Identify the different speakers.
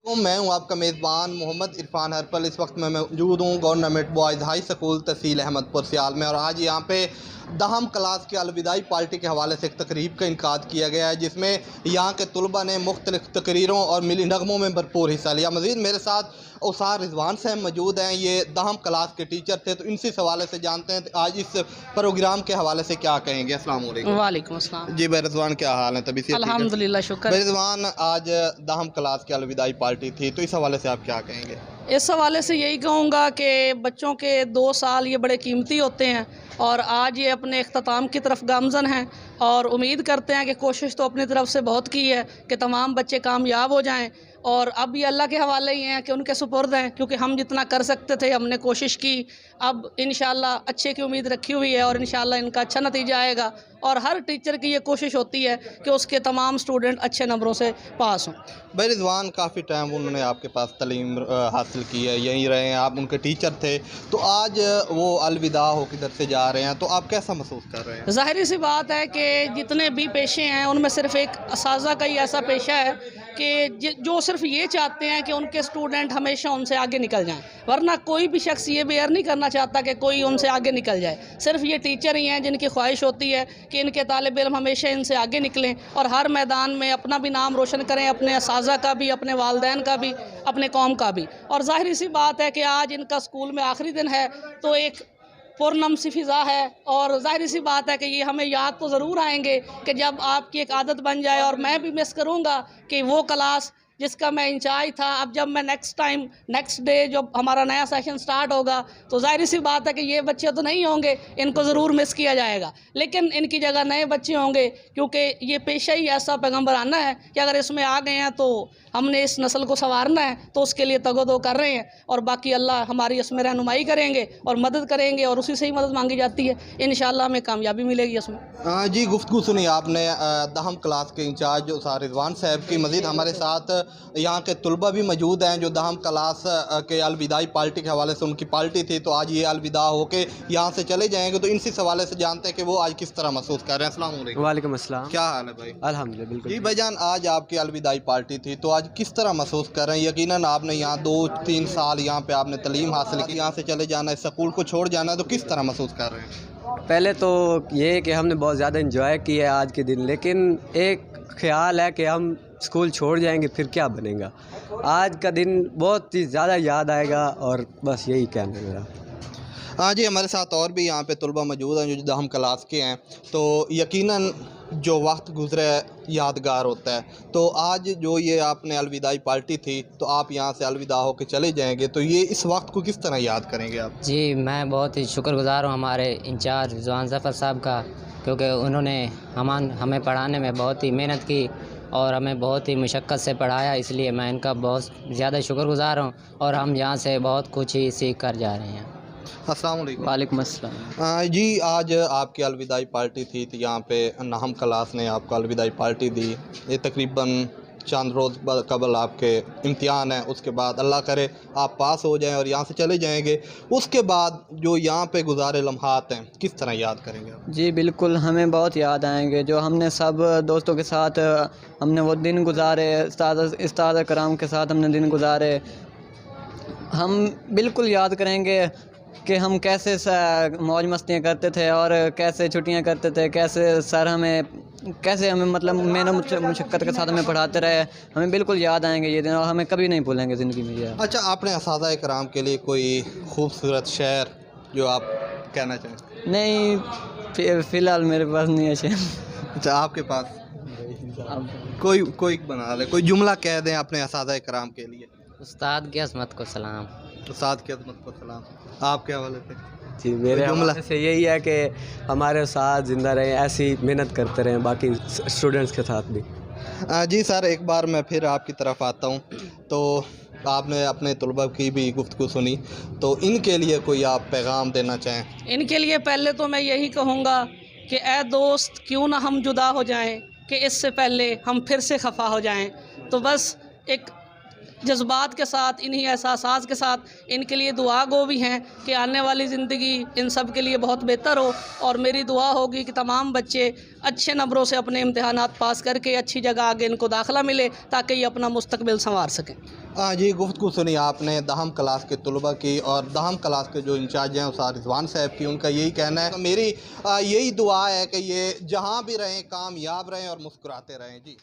Speaker 1: मैं हूं आपका मेज़बान मोहम्मद इरफान हरपल। इस वक्त मैं मौजूद हूं गवर्नमेंट बॉयज़ हाई स्कूल तहसील अहमदपुर सियाल में, और आज यहाँ पे दहम क्लास की अलविदाई पार्टी के हवाले से एक तकरीब का इनकाद किया गया है, जिसमें यहाँ के तलबा ने मुख्तलिफ तकरीरों और मिली नगमों में भरपूर हिस्सा लिया। मज़ीद मेरे साथ उसार रिजवान साहब मौजूद हैं, ये दहम क्लास के टीचर थे, तो इनसे इस हवाले से जानते हैं आज इस प्रोग्राम के हवाले से क्या कहेंगे। अस्सलाम वालेकुम।
Speaker 2: वालेकुम अस्सलाम।
Speaker 1: जी भाई रिजवान, क्या हाल है? तभी से
Speaker 2: अल्हम्दुलिल्लाह, शुक्र।
Speaker 1: भाई रिजवान, आज दहम क्लास की अलविदाई पार्टी थी, तो इस हवाले से आप क्या कहेंगे?
Speaker 2: इस हवाले से यही कहूँगा कि बच्चों के 2 साल ये बड़े कीमती होते हैं और आज ये अपने इख्तिताम की तरफ गामज़न हैं, और उम्मीद करते हैं कि कोशिश तो अपनी तरफ से बहुत की है कि तमाम बच्चे कामयाब हो जाएं, और अब ये अल्लाह के हवाले ही हैं कि उनके सुपुर्द हैं, क्योंकि हम जितना कर सकते थे हमने कोशिश की। अब इंशाअल्लाह अच्छे की उम्मीद रखी हुई है और इंशाअल्लाह इनका अच्छा नतीजा आएगा, और हर टीचर की ये कोशिश होती है कि उसके तमाम स्टूडेंट अच्छे नंबरों से पास हों।
Speaker 1: भाई रिजवान, काफ़ी टाइम उन्होंने आपके पास तालीम हासिल की है, यहीं रहे हैं, आप उनके टीचर थे, तो आज वो अलविदा हो किधर से जा रहे हैं, तो आप कैसा महसूस कर रहे हैं?
Speaker 2: ज़ाहिर सी बात है कि जितने भी पेशे हैं उनमें सिर्फ एक असाज़ा का ही ऐसा पेशा है कि जो सिर्फ ये चाहते हैं कि उनके स्टूडेंट हमेशा उनसे आगे निकल जाएं, वरना कोई भी शख्स ये बेयर नहीं करना चाहता कि कोई उनसे आगे निकल जाए। सिर्फ ये टीचर ही हैं जिनकी ख्वाहिश होती है कि इनके तालिब इल्म हमेशा इनसे आगे निकलें और हर मैदान में अपना भी नाम रोशन करें, अपने असाज़ा का भी, अपने वालिदैन का भी, अपने कौम का भी। और ज़ाहिर सी बात है कि आज इनका स्कूल में आखिरी दिन है, तो एक पुरनम सी फ़िज़ा है, और ज़ाहिर सी बात है कि ये हमें याद तो ज़रूर आएंगे कि जब आपकी एक आदत बन जाए, और मैं भी मिस करूँगा कि वो क्लास जिसका मैं इंचार्ज था, अब जब मैं नेक्स्ट डे जब हमारा नया सेशन स्टार्ट होगा, तो ज़ाहिर सी बात है कि ये बच्चे तो नहीं होंगे, इनको ज़रूर मिस किया जाएगा, लेकिन इनकी जगह नए बच्चे होंगे, क्योंकि ये पेशा ही ऐसा पैगम्बराना है कि अगर इसमें आ गए हैं तो हमने इस नस्ल को संवारना है, तो उसके लिए तगोदो कर रहे हैं, और बाकी अल्लाह हमारी इसमें रहनुमाई करेंगे और मदद करेंगे, और उसी से ही मदद मांगी जाती है। इंशाअल्लाह हमें कामयाबी मिलेगी इसमें।
Speaker 1: जी, गुफ्तगू सुनी आपने दहम क्लास के इंचार्ज उसार रिजवान साहब की। मज़ीद हमारे साथ यहाँ के तलबा भी मौजूद हैं जो दहम क्लास के अलविदाई पार्टी के हवाले से, उनकी पार्टी थी तो आज ये अलविदा होके यहाँ से चले जाएंगे, तो इनसे सवाले से जानते हैं कि वो आज किस तरह महसूस कर रहे हैं। अस्सलाम वालेकुम।
Speaker 3: वालेकुम अस्सलाम।
Speaker 1: क्या हाल है भाई?
Speaker 3: अल्हम्दुलिल्लाह, बिल्कुल।
Speaker 1: जी भाईजान, आज आपकी अलविदाई पार्टी थी, तो आज किस तरह महसूस कर रहे हैं? यकीनन आपने यहाँ 2-3 साल यहाँ पे आपने तालीम हासिल की, यहाँ से चले जाना है, स्कूल को छोड़ जाना है, तो किस तरह महसूस कर रहे हैं?
Speaker 3: पहले तो ये है कि हमने बहुत ज़्यादा इंजॉय किया है आज के दिन, लेकिन एक ख्याल है कि हम स्कूल छोड़ जाएंगे फिर क्या बनेगा। आज का दिन बहुत ही ज़्यादा याद आएगा, और बस यही कहना है मेरा।
Speaker 1: हाँ जी, हमारे साथ और भी यहाँ पे तलबा मौजूद हैं जो दहम क्लास के हैं, तो यकीनन जो वक्त गुज़रे यादगार होता है। तो आज जो ये आपने अलविदाई पार्टी थी, तो आप यहाँ से अलविदा होकर चले जाएंगे, तो ये इस वक्त को किस तरह याद करेंगे आप?
Speaker 4: जी, मैं बहुत ही शुक्रगुज़ार हूँ हमारे इंचार्ज रिजवान ज़फ़र साहब का, क्योंकि उन्होंने हमें पढ़ाने में बहुत ही मेहनत की और हमें बहुत ही मुशक्क़त से पढ़ाया, इसलिए मैं इनका बहुत ज़्यादा शुक्रगुज़ार हूँ, और हम यहाँ से बहुत कुछ ही सीख कर जा रहे हैं।
Speaker 1: अस्सलाम वालेकुम।
Speaker 3: वालेकुम अस्सलाम।
Speaker 1: जी, आज आपकी अलविदाई पार्टी थी, तो यहाँ पे दहम क्लास ने आपको अलविदाई पार्टी दी। ये तकरीबन चंद रोज़ कबल आपके इम्तिहान है, उसके बाद अल्लाह करे आप पास हो जाएं और यहाँ से चले जाएंगे। उसके बाद जो यहाँ पे गुज़ारे लम्हात हैं, किस तरह याद करेंगे आप?
Speaker 3: जी बिल्कुल, हमें बहुत याद आएंगे, जो हमने सब दोस्तों के साथ हमने वो दिन गुजारे, उस्ताद कराम के साथ हमने दिन गुजारे। हम बिल्कुल याद करेंगे कि हम कैसे मौज मस्तियाँ करते थे और कैसे छुट्टियाँ करते थे, कैसे हमें मतलब मेहनत मुशक्क़त के साथ हमें पढ़ाते रहे। हमें बिल्कुल याद आएंगे ये दिन, और हमें कभी नहीं भूलेंगे ज़िंदगी में ये।
Speaker 1: अच्छा, आपने असातिज़ा कराम के लिए कोई खूबसूरत शेर जो आप कहना चाहें?
Speaker 3: नहीं, फ़िलहाल मेरे पास नहीं है शेर।
Speaker 1: अच्छा, आपके पास कोई बना ले, कोई जुमला कह दें अपने असातिज़ा कराम के लिए।
Speaker 4: उस्ताद की अज़मत को सलाम।
Speaker 1: उस्ताद की अज़मत को सलाम। आप क्या वाले थे?
Speaker 3: जी, मेरे हवाले से यही है कि हमारे साथ ज़िंदा रहें, ऐसी मेहनत करते रहें बाकी स्टूडेंट्स के साथ भी।
Speaker 1: जी सर, एक बार मैं फिर आपकी तरफ आता हूँ, तो आपने अपने तलबा की भी गुफ्तगू सुनी, तो इनके लिए कोई आप पैगाम देना चाहें?
Speaker 2: इनके लिए पहले तो मैं यही कहूँगा कि ए दोस्त, क्यों ना हम जुदा हो जाएं, कि इससे पहले हम फिर से खफा हो जाएं। तो बस एक जज्बात के साथ, इन्हीं एहसास के साथ इनके लिए दुआ गो भी हैं कि आने वाली ज़िंदगी इन सब के लिए बहुत बेहतर हो। और मेरी दुआ होगी कि तमाम बच्चे अच्छे नंबरों से अपने इम्तिहानात पास करके अच्छी जगह आगे इनको दाखिला मिले ताकि ये अपना मुस्तकबिल संवार सकें।
Speaker 1: जी, गुफ्तगू सुनी आपने दहम क्लास के तलबा की, और दहम क्लास के जो इंचार्ज हैं उस्ताद रिजवान साहब की। उनका यही कहना है, मेरी यही दुआ है कि ये जहाँ भी रहें कामयाब रहें और मुस्कुराते रहें। जी।